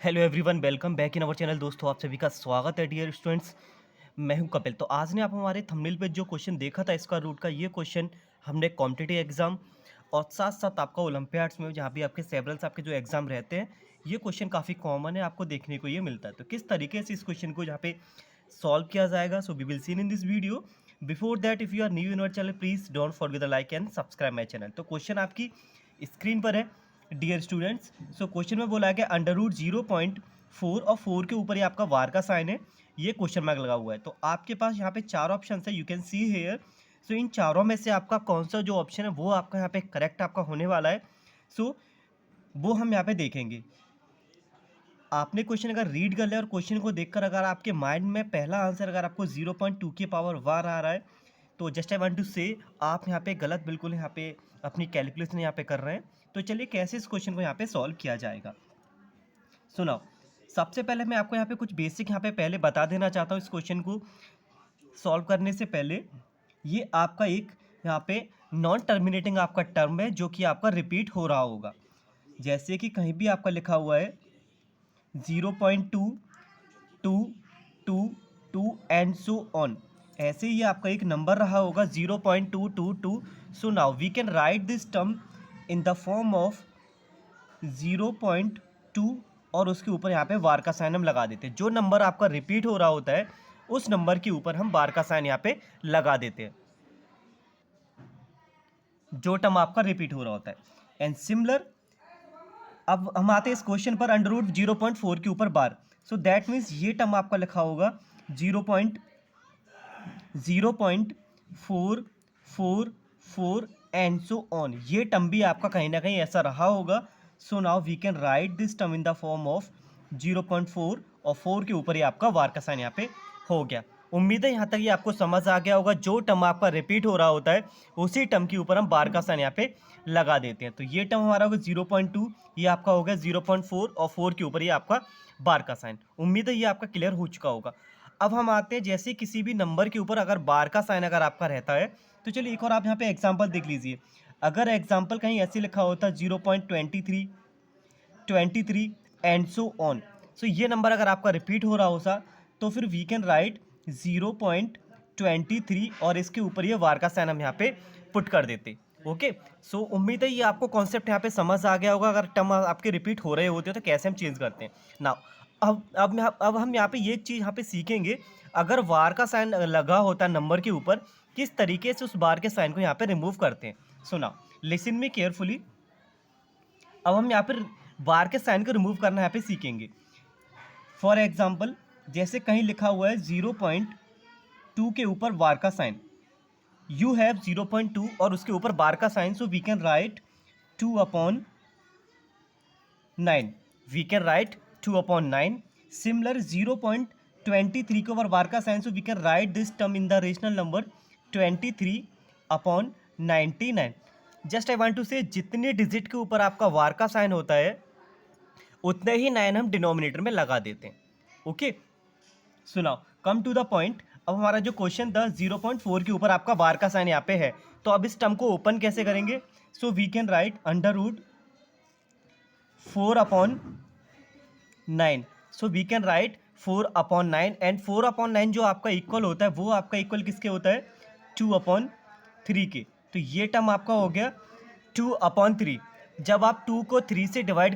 Hello everyone, welcome back in our channel. दोस्तों, आप सभी का स्वागत है डियर स्टूडेंट्स। मैं हूं कपिल। तो आज ने आप हमारे थंबनेल पे जो क्वेश्चन देखा था इसका रूट का, ये क्वेश्चन हमने कॉम्पिटिटिव एग्जाम और साथ साथ आपका ओलंपियाड्स में जहाँ भी आपके सेवरल्स आपके जो एग्जाम रहते हैं, ये क्वेश्चन काफ़ी कॉमन है, आपको देखने को ये मिलता है। तो किस तरीके से इस क्वेश्चन को यहाँ पे सॉल्व किया जाएगा, so we will see in this video. Before that, if you are new in our channel, please don't forget the like and subscribe my channel. तो क्वेश्चन आपकी स्क्रीन पर है डियर स्टूडेंट्स। सो क्वेश्चन में बोला है कि under root 0.4 और 4 के ऊपर ये आपका वार का साइन है, ये क्वेश्चन मार्क लगा हुआ है। तो आपके पास यहाँ पे चार ऑप्शन है, यू कैन सी हेयर। सो इन चारों में से आपका कौन सा जो ऑप्शन है वो आपका यहाँ पे करेक्ट आपका होने वाला है। सो वो हम यहाँ पे देखेंगे। आपने क्वेश्चन अगर रीड कर लिया और क्वेश्चन को देखकर अगर आपके माइंड में पहला आंसर अगर आपको 0.2 की पावर वार आ रहा है, तो जस्ट आई वांट टू से आप यहाँ पे गलत बिल्कुल यहाँ पे अपनी कैलकुलेशन यहाँ पे कर रहे हैं। तो चलिए कैसे इस क्वेश्चन को यहाँ पे सॉल्व किया जाएगा, सुनाओ। सबसे पहले मैं आपको यहाँ पे कुछ बेसिक यहाँ पे पहले बता देना चाहता हूँ। इस क्वेश्चन को सॉल्व करने से पहले, ये आपका एक यहाँ पे नॉन टर्मिनेटिंग आपका टर्म है जो कि आपका रिपीट हो रहा होगा। जैसे कि कहीं भी आपका लिखा हुआ है 0.2 2 2 2 एंड सो ऑन, ऐसे ही आपका एक नंबर रहा होगा 0.222। So now we can write this term in the form of 0.2 और उसके ऊपर यहाँ पे वार का साइन हम लगा देते हैं। जो नंबर आपका रिपीट हो रहा होता है उस नंबर के ऊपर हम वार का साइन यहाँ पे लगा देते हैं, जो टर्म आपका रिपीट हो रहा होता है। एंड सिमिलर, अब हम आते हैं इस क्वेश्चन पर अंडर रूट 0.4 के ऊपर बार। सो दैट मीन्स ये टर्म आपका लिखा होगा 0.444 एंड सो ऑन। ये टर्म भी आपका कहीं ना कहीं ऐसा रहा होगा। So now we can write this term in the form of 0.4 और 4 के ऊपर ये आपका वार का साइन यहाँ पे हो गया। उम्मीद है यहाँ तक ये आपको समझ आ गया होगा। जो टर्म आपका रिपीट हो रहा होता है उसी टर्म के ऊपर हम बार का साइन यहाँ पे लगा देते हैं। तो ये टर्म हमारा होगा 0.2, ये आपका हो गया 0.4 और 4 के ऊपर ये आपका बार का साइन। उम्मीद है ये आपका क्लियर हो चुका होगा। अब हम आते हैं, जैसे किसी भी नंबर के ऊपर अगर बार का साइन अगर आपका रहता है, तो चलिए एक और आप यहाँ पे एग्जाम्पल देख लीजिए। अगर एग्जाम्पल कहीं ऐसे लिखा होता 0.23 23 एंड सो ऑन, सो ये नंबर अगर आपका रिपीट हो रहा होता तो फिर वी कैन राइट 0.23 और इसके ऊपर ये वार का साइन हम यहाँ पे पुट कर देते। ओके, सो उम्मीद है ये आपको कॉन्सेप्ट यहाँ पे समझ आ गया होगा। अगर टर्म आपके रिपीट हो रहे होते हैं तो कैसे हम चेंज करते हैं ना। अब हम यहाँ पे ये चीज़ यहाँ पे सीखेंगे, अगर वार का साइन लगा होता है नंबर के ऊपर, किस तरीके से उस बार के साइन को यहाँ पे रिमूव करते हैं। सुना, लिसन मी केयरफुली। अब हम यहाँ पर बार के साइन को रिमूव करना यहाँ पे सीखेंगे। फॉर एग्जाम्पल, जैसे कहीं लिखा हुआ है 0.2 के ऊपर वार का साइन, यू हैव 0.2 और उसके ऊपर बार का sign, so we can write 2/9। We can write 2/9। Similar 0.23 के ऊपर बार का sign, so we can write this term in the rational number 23/99। Just I want to say, जितने डिजिट के ऊपर आपका वार का साइन होता है उतने ही 9 हम डिनोमिनेटर में लगा देते हैं। ओके, सुनाओ, कम टू द पॉइंट। अब हमारा जो क्वेश्चन था 0.4 के ऊपर आपका बार का साइन यहाँ पे है, तो अब इस टर्म को ओपन कैसे करेंगे। So we can write under root 4/9। So we can write 4/9 and 4/9 जो आपका इक्वल होता है वो आपका इक्वल किसके होता है, 2/3 के। तो ये टर्म आपका हो गया 2/3। जब आप 2 को 3 से डिवाइड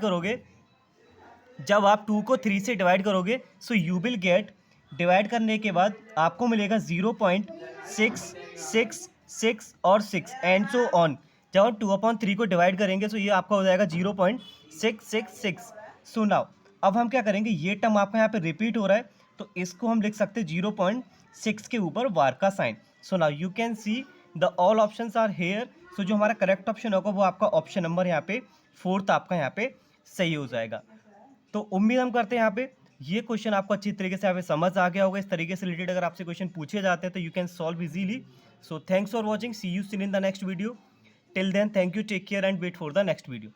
करोगे, so you will get, divide करने के बाद आपको मिलेगा 0.666 और 6 एंड सो ऑन। जब हम 2/3 को डिवाइड करेंगे तो ये आपका हो जाएगा 0.666। सो नाउ अब हम क्या करेंगे, ये टर्म आपका यहाँ पे रिपीट हो रहा है तो इसको हम लिख सकते हैं 0.6 के ऊपर वार का sign. So now you can see the all options are here. So जो हमारा करेक्ट ऑप्शन होगा वो आपका ऑप्शन नंबर यहाँ पे 4th आपका यहाँ पे सही हो जाएगा। तो उम्मीद हम करते हैं यहाँ पे ये क्वेश्चन आपको अच्छी तरीके से यहाँ पे समझ आ गया होगा। इस तरीके से रिलेटेड अगर आपसे क्वेश्चन पूछे जाते हैं तो you can solve easily. So thanks for watching, see you soon in the next video. Till then, thank you, take care and wait for the next video.